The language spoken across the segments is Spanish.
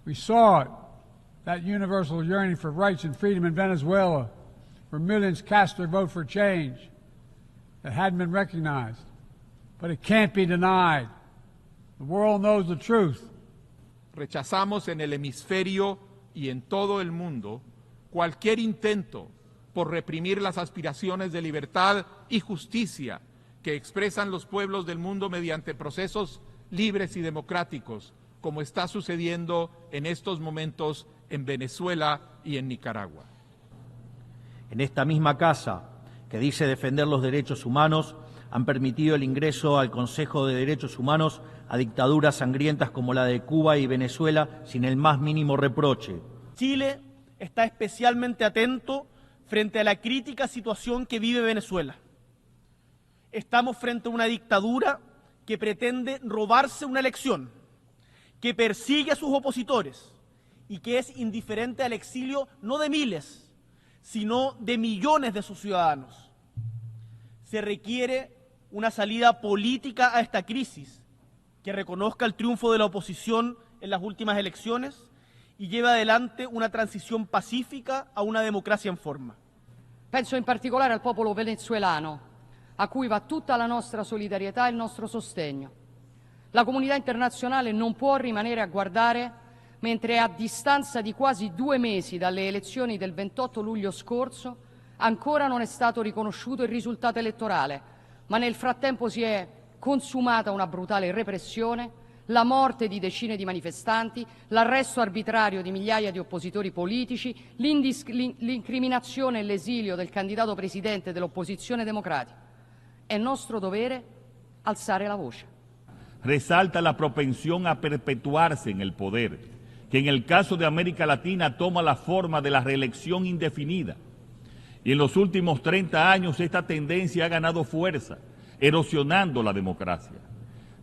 We saw it, that universal yearning for rights and freedom in Venezuela, where millions cast their vote for change that hadn't been recognized. But it can't be denied. The world knows the truth. Rechazamos en el hemisferio y en todo el mundo cualquier intento por reprimir las aspiraciones de libertad y justicia que expresan los pueblos del mundo mediante procesos libres y democráticos, como está sucediendo en estos momentos en Venezuela y en Nicaragua. En esta misma casa, que dice defender los derechos humanos, han permitido el ingreso al Consejo de Derechos Humanos a dictaduras sangrientas como la de Cuba y Venezuela sin el más mínimo reproche. Chile está especialmente atento frente a la crítica situación que vive Venezuela. Estamos frente a una dictadura que pretende robarse una elección, que persigue a sus opositores y que es indiferente al exilio no de miles, sino de millones de sus ciudadanos. Se requiere una salida política a esta crisis que reconozca el triunfo de la oposición en las últimas elecciones y lleve adelante una transición pacífica a una democracia en forma. Penso in particolare al popolo venezuelano, a cui va tutta la nostra solidarietà e il nostro sostegno. La comunità internazionale non può rimanere a guardare mentre a distanza di quasi 2 mesi dalle elezioni del 28 luglio scorso ancora non è stato riconosciuto il risultato elettorale, ma nel frattempo si è consumata una brutale repressione, la morte di decine di manifestanti, l'arresto arbitrario di migliaia di oppositori politici, l'incriminazione e l'esilio del candidato presidente dell'opposizione democratica. È nostro dovere alzare la voce. Resalta la propensión a perpetuarse en el poder, que en el caso de América Latina toma la forma de la reelección indefinida. Y en los últimos 30 años esta tendencia ha ganado fuerza, erosionando la democracia.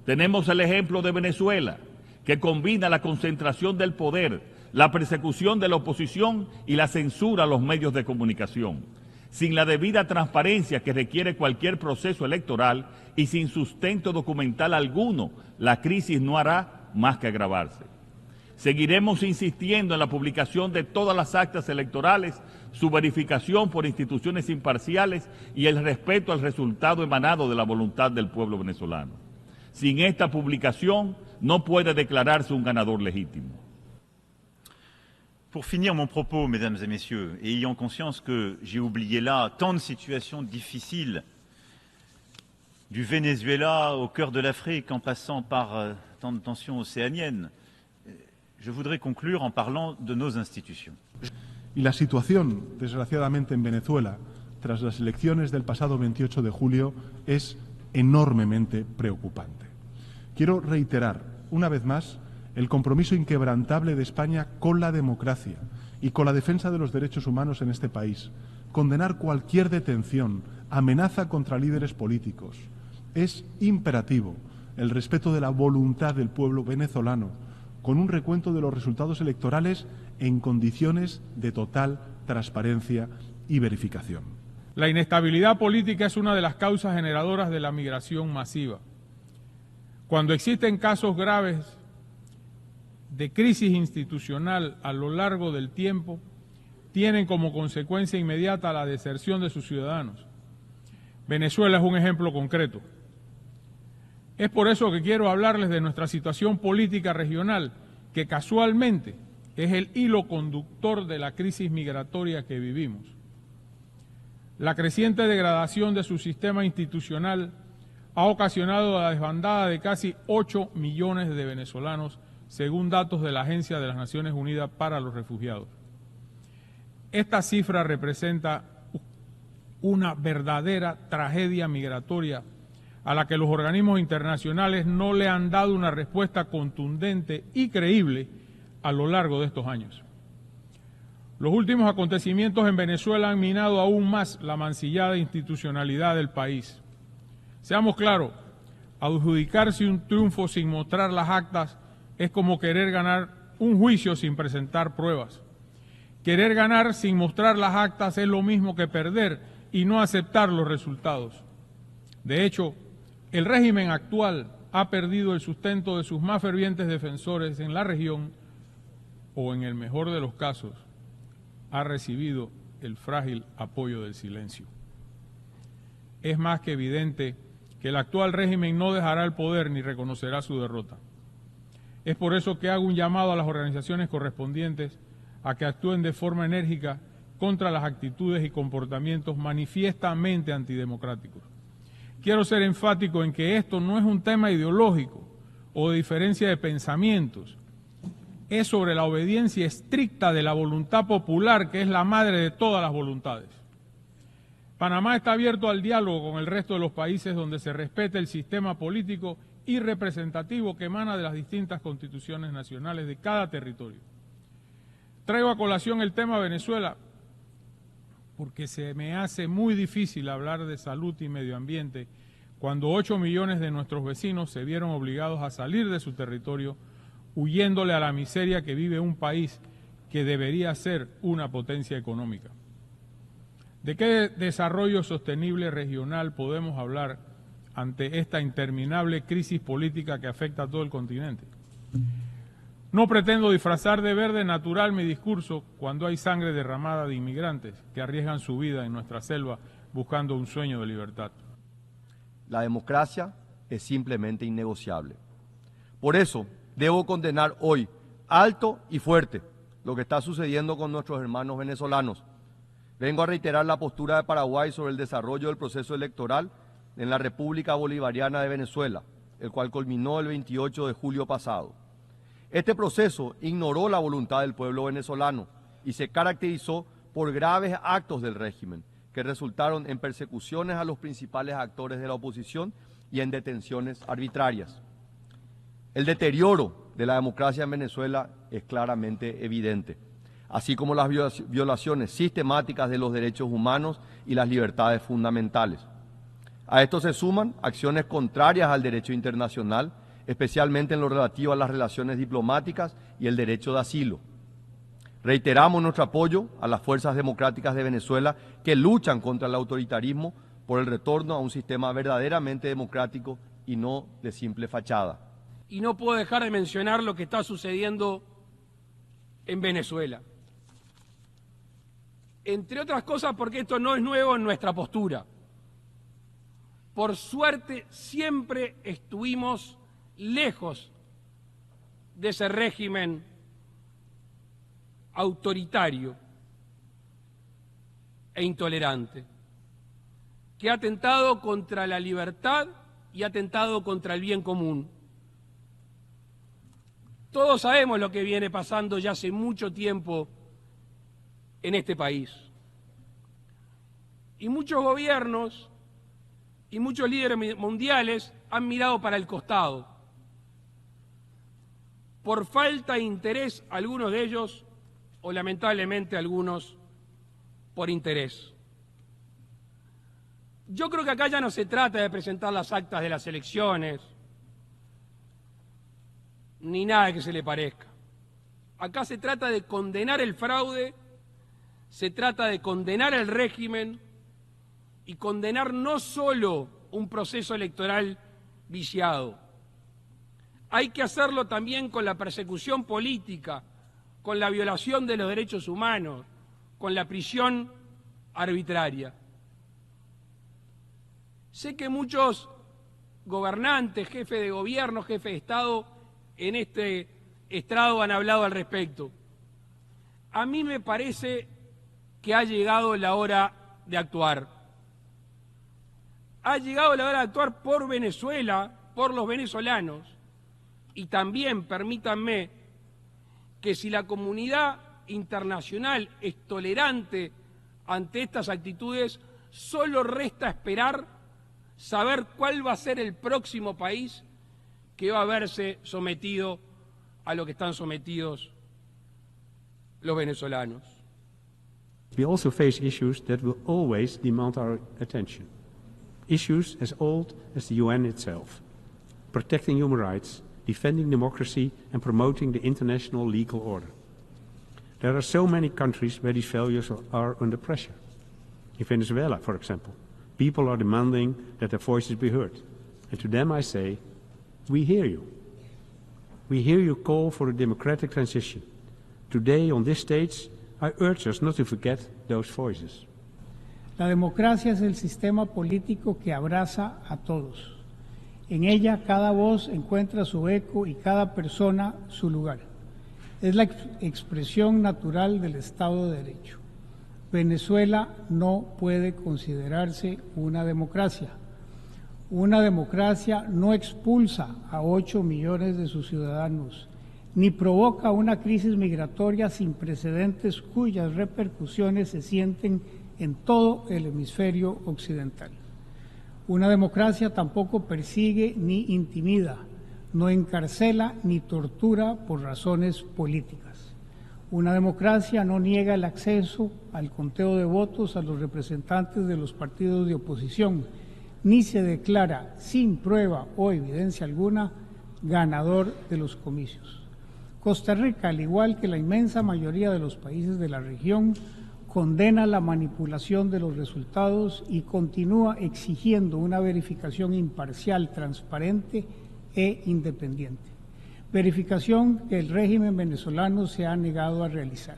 Tenemos el ejemplo de Venezuela, que combina la concentración del poder, la persecución de la oposición y la censura a los medios de comunicación, sin la debida transparencia que requiere cualquier proceso electoral y sin sustento documental alguno. La crisis no hará más que agravarse. Seguiremos insistiendo en la publicación de todas las actas electorales, su verificación por instituciones imparciales y el respeto al resultado emanado de la voluntad del pueblo venezolano. Sin esta publicación no puede declararse un ganador legítimo. Pour finir mon propos, mesdames et messieurs, et ayant conscience que j'ai oublié là tant de situations difficiles, du Venezuela au cœur de l'Afrique en passant par tant de tensions océaniennes, je voudrais conclure en parlant de nos institutions. Y la situación, desgraciadamente, en Venezuela, tras las elecciones del pasado 28 de julio, es enormemente preocupante. Quiero reiterar, una vez más, el compromiso inquebrantable de España con la democracia y con la defensa de los derechos humanos en este país. Condenar cualquier detención, amenaza contra líderes políticos. Es imperativo el respeto de la voluntad del pueblo venezolano, con un recuento de los resultados electorales en condiciones de total transparencia y verificación. La inestabilidad política es una de las causas generadoras de la migración masiva. Cuando existen casos graves de crisis institucional a lo largo del tiempo, tienen como consecuencia inmediata la deserción de sus ciudadanos. Venezuela es un ejemplo concreto. Es por eso que quiero hablarles de nuestra situación política regional, que casualmente es el hilo conductor de la crisis migratoria que vivimos. La creciente degradación de su sistema institucional ha ocasionado la desbandada de casi 8 millones de venezolanos, según datos de la Agencia de las Naciones Unidas para los Refugiados. Esta cifra representa una verdadera tragedia migratoria a la que los organismos internacionales no le han dado una respuesta contundente y creíble a lo largo de estos años. Los últimos acontecimientos en Venezuela han minado aún más la mancillada institucionalidad del país. Seamos claros, adjudicarse un triunfo sin mostrar las actas es como querer ganar un juicio sin presentar pruebas. Querer ganar sin mostrar las actas es lo mismo que perder y no aceptar los resultados. De hecho, el régimen actual ha perdido el sustento de sus más fervientes defensores en la región o en el mejor de los casos, ha recibido el frágil apoyo del silencio. Es más que evidente que el actual régimen no dejará el poder ni reconocerá su derrota. Es por eso que hago un llamado a las organizaciones correspondientes a que actúen de forma enérgica contra las actitudes y comportamientos manifiestamente antidemocráticos. Quiero ser enfático en que esto no es un tema ideológico o de diferencia de pensamientos, es sobre la obediencia estricta de la voluntad popular, que es la madre de todas las voluntades. Panamá está abierto al diálogo con el resto de los países donde se respete el sistema político y representativo que emana de las distintas constituciones nacionales de cada territorio. Traigo a colación el tema Venezuela porque se me hace muy difícil hablar de salud y medio ambiente cuando 8 millones de nuestros vecinos se vieron obligados a salir de su territorio huyéndole a la miseria que vive un país que debería ser una potencia económica. ¿De qué desarrollo sostenible regional podemos hablar ante esta interminable crisis política que afecta a todo el continente? No pretendo disfrazar de verde natural mi discurso cuando hay sangre derramada de inmigrantes que arriesgan su vida en nuestra selva buscando un sueño de libertad. La democracia es simplemente innegociable. Por eso, debo condenar hoy, alto y fuerte, lo que está sucediendo con nuestros hermanos venezolanos. Vengo a reiterar la postura de Paraguay sobre el desarrollo del proceso electoral en la República Bolivariana de Venezuela, el cual culminó el 28 de julio pasado. Este proceso ignoró la voluntad del pueblo venezolano y se caracterizó por graves actos del régimen, que resultaron en persecuciones a los principales actores de la oposición y en detenciones arbitrarias. El deterioro de la democracia en Venezuela es claramente evidente, así como las violaciones sistemáticas de los derechos humanos y las libertades fundamentales. A esto se suman acciones contrarias al derecho internacional, especialmente en lo relativo a las relaciones diplomáticas y el derecho de asilo. Reiteramos nuestro apoyo a las fuerzas democráticas de Venezuela que luchan contra el autoritarismo por el retorno a un sistema verdaderamente democrático y no de simple fachada. Y no puedo dejar de mencionar lo que está sucediendo en Venezuela. Entre otras cosas porque esto no es nuevo en nuestra postura. Por suerte siempre estuvimos lejos de ese régimen autoritario e intolerante, que ha atentado contra la libertad y ha atentado contra el bien común. Todos sabemos lo que viene pasando ya hace mucho tiempo en este país. Y muchos gobiernos y muchos líderes mundiales han mirado para el costado. Por falta de interés, algunos de ellos, o lamentablemente algunos, por interés. Yo creo que acá ya no se trata de presentar las actas de las elecciones, ni nada que se le parezca. Acá se trata de condenar el fraude, se trata de condenar el régimen y condenar no solo un proceso electoral viciado. Hay que hacerlo también con la persecución política, con la violación de los derechos humanos, con la prisión arbitraria. Sé que muchos gobernantes, jefes de gobierno, jefes de Estado, en este estrado han hablado al respecto. A mí me parece que ha llegado la hora de actuar. Ha llegado la hora de actuar por Venezuela, por los venezolanos. Y también, permítanme, que si la comunidad internacional es tolerante ante estas actitudes, solo resta esperar saber cuál va a ser el próximo país que va a verse sometido a lo que están sometidos los venezolanos. We also face issues that will always demand our attention. Issues as old as the UN itself. Protecting human rights, defending democracy and promoting the international legal order. There are so many countries where these values are under pressure. In Venezuela, for example, people are demanding that their voices be heard. And to them I say, we hear you. We hear you call for a democratic transition. Today, on this stage, I urge us not to forget those voices. La democracia es el sistema político que abraza a todos. En ella cada voz encuentra su eco y cada persona su lugar. Es la expresión natural del Estado de Derecho. Venezuela no puede considerarse una democracia. Una democracia no expulsa a 8 millones de sus ciudadanos, ni provoca una crisis migratoria sin precedentes cuyas repercusiones se sienten en todo el hemisferio occidental. Una democracia tampoco persigue ni intimida, no encarcela ni tortura por razones políticas. Una democracia no niega el acceso al conteo de votos a los representantes de los partidos de oposición, ni se declara sin prueba o evidencia alguna ganador de los comicios. Costa Rica, al igual que la inmensa mayoría de los países de la región, condena la manipulación de los resultados y continúa exigiendo una verificación imparcial, transparente e independiente. Verificación que el régimen venezolano se ha negado a realizar.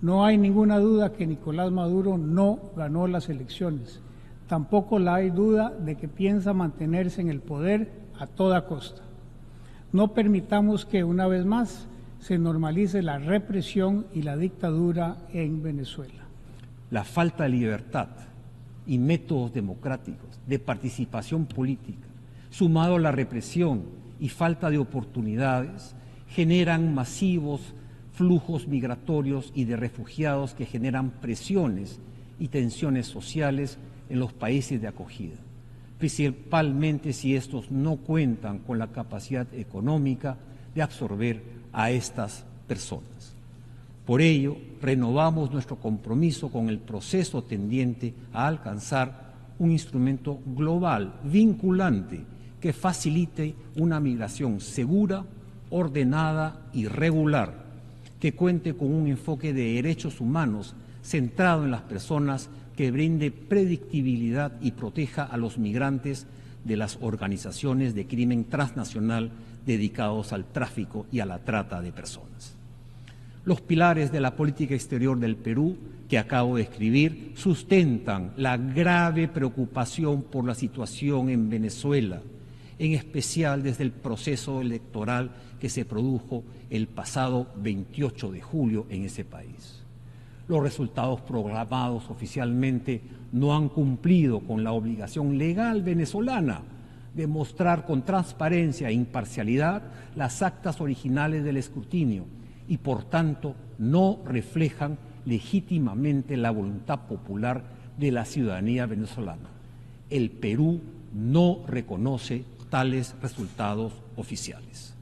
No hay ninguna duda que Nicolás Maduro no ganó las elecciones. Tampoco hay duda de que piensa mantenerse en el poder a toda costa. No permitamos que, una vez más, se normalice la represión y la dictadura en Venezuela. La falta de libertad y métodos democráticos de participación política, sumado a la represión y falta de oportunidades, generan masivos flujos migratorios y de refugiados que generan presiones y tensiones sociales en los países de acogida, principalmente si estos no cuentan con la capacidad económica de absorber a estas personas. Por ello, renovamos nuestro compromiso con el proceso tendiente a alcanzar un instrumento global, vinculante, que facilite una migración segura, ordenada y regular, que cuente con un enfoque de derechos humanos centrado en las personas, que brinde predictibilidad y proteja a los migrantes de las organizaciones de crimen transnacional dedicados al tráfico y a la trata de personas. Los pilares de la política exterior del Perú que acabo de escribir sustentan la grave preocupación por la situación en Venezuela, en especial desde el proceso electoral que se produjo el pasado 28 de julio en ese país. Los resultados proclamados oficialmente no han cumplido con la obligación legal venezolana de mostrar con transparencia e imparcialidad las actas originales del escrutinio y, por tanto, no reflejan legítimamente la voluntad popular de la ciudadanía venezolana. El Perú no reconoce tales resultados oficiales.